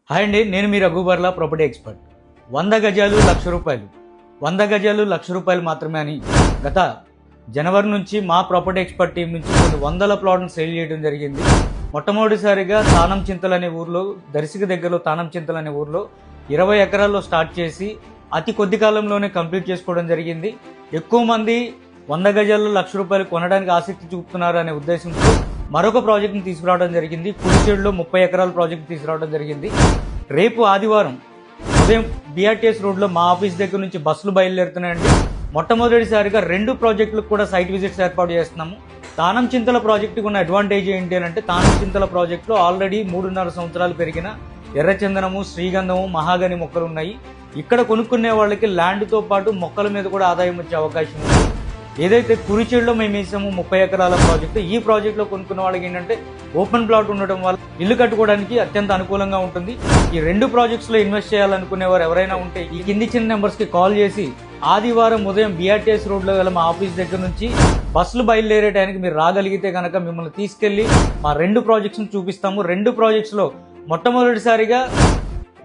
Hi అండి, నేను మీ రఘుబర్లా property expert. 100 గజాలు ₹1,00,000, 100 గజాలు ₹1,00,000 మాత్రమే అని గత జనవరి నుంచి మా ప్రాపర్టీ ఎక్స్పర్ట్ టీం నుంచి కొన్ని వందల ప్లాట్ను సేల్ చేయడం జరిగింది. మొట్టమొదటిసారిగా తానం చింతలు అనే ఊర్లో, దర్శిక దగ్గరలో తానం చింతలు అనే ఊర్లో 20 ఎకరాల్లో స్టార్ట్ చేసి అతి కొద్ది కాలంలోనే కంప్లీట్ చేసుకోవడం జరిగింది. ఎక్కువ మంది 100 గజాల్లో ₹1,00,000 కొనడానికి ఆసక్తి చూపుతున్నారు అనే ఉద్దేశంతో మరొక ప్రాజెక్ట్ని తీసుకురావడం జరిగింది. కుడిచేడులో 30 ఎకరాల ప్రాజెక్ట్ తీసుకురావడం జరిగింది. రేపు ఆదివారం ఉదయం బిఆర్టీఎస్ రోడ్లో మా ఆఫీస్ దగ్గర నుంచి బస్సులు బయలుదేరుతున్నాయండి. మొట్టమొదటిసారిగా 2 ప్రాజెక్టులకు కూడా సైట్ విజిట్స్ ఏర్పాటు చేస్తున్నాము. తానం చింతల ప్రాజెక్టుకు ఉన్న అడ్వాంటేజ్ ఏంటి అని అంటే, తానం చింతల ప్రాజెక్టులో ఆల్రెడీ 3.5 సంవత్సరాలు పెరిగిన ఎర్రచందనము, శ్రీగంధము, మహాగని మొక్కలు ఉన్నాయి. ఇక్కడ కొనుక్కునే వాళ్ళకి ల్యాండ్తో పాటు మొక్కల మీద కూడా ఆదాయం వచ్చే అవకాశం ఉంది. ఏదైతే కురిచేడులో మేము వేసాము 30 ఎకరాల ప్రాజెక్టు, ఈ ప్రాజెక్టులో కొనుక్కున్న వాళ్ళకి ఏంటంటే ఓపెన్ ప్లాట్ ఉండడం వల్ల ఇల్లు కట్టుకోవడానికి అత్యంత అనుకూలంగా ఉంటుంది. ఈ 2 ప్రాజెక్ట్స్లో ఇన్వెస్ట్ చేయాలనుకునేవారు ఎవరైనా ఉంటే ఈ కింది చిన్న నెంబర్స్కి కాల్ చేసి ఆదివారం ఉదయం బిఆర్టీఎస్ రోడ్లో గల మా ఆఫీస్ దగ్గర నుంచి బస్సులు బయలుదేరే టైంకి మీరు రాగలిగితే కనుక మిమ్మల్ని తీసుకెళ్లి మా 2 ప్రాజెక్ట్స్ని చూపిస్తాము. 2 ప్రాజెక్ట్స్లో మొట్టమొదటిసారిగా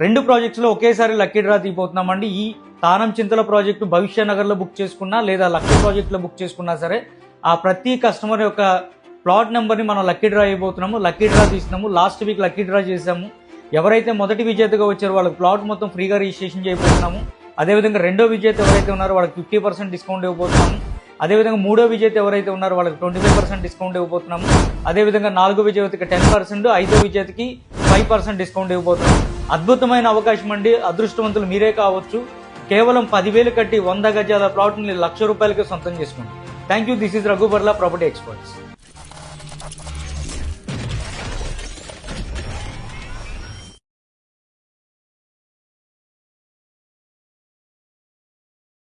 2 ప్రాజెక్ట్స్లో ఒకేసారి లక్కీ డ్రా తీయబోతున్నామండి. ఈ తానం చింతల ప్రాజెక్టు భవిష్య నగర్లో బుక్ చేసుకున్నా లేదా లక్కీ ప్రాజెక్టులో బుక్ చేసుకున్నా సరే ఆ ప్రతి కస్టమర్ యొక్క ప్లాట్ నెంబర్ని మనం లక్కీ డ్రా అయిపోతున్నాము. లక్కీ డ్రా తీస్తున్నాము. లాస్ట్ వీక్ లక్కీ డ్రా చేసాము. ఎవరైతే మొదటి విజేతగా వచ్చారో వాళ్ళకి ప్లాట్ మొత్తం ఫ్రీగా రిజిస్ట్రేషన్ చేయబోతున్నాము. అదేవిధంగా 2వ విజేత ఎవరైతే ఉన్నారో వాళ్ళకి 50% డిస్కౌంట్ ఇవ్వబోతున్నాము. అదేవిధంగా 3వ విజేత ఎవరైతే ఉన్నారో వాళ్ళకి 25% డిస్కౌంట్ ఇవ్వబోతున్నాము. అదేవిధంగా 4వ విజేతకి 10%, 5వ విజేతకి 5% డిస్కౌంట్ ఇవ్వబోతున్నాము. అద్భుతమైన అవకాశం అండి. అదృష్టవంతులు మీరే కావచ్చు. కేవలం 10,000 కట్టి 100 గజాల ప్లాట్ని ₹1,00,000కి సొంతం చేసుకోండి. Thank you. This is Raghubarla property experts.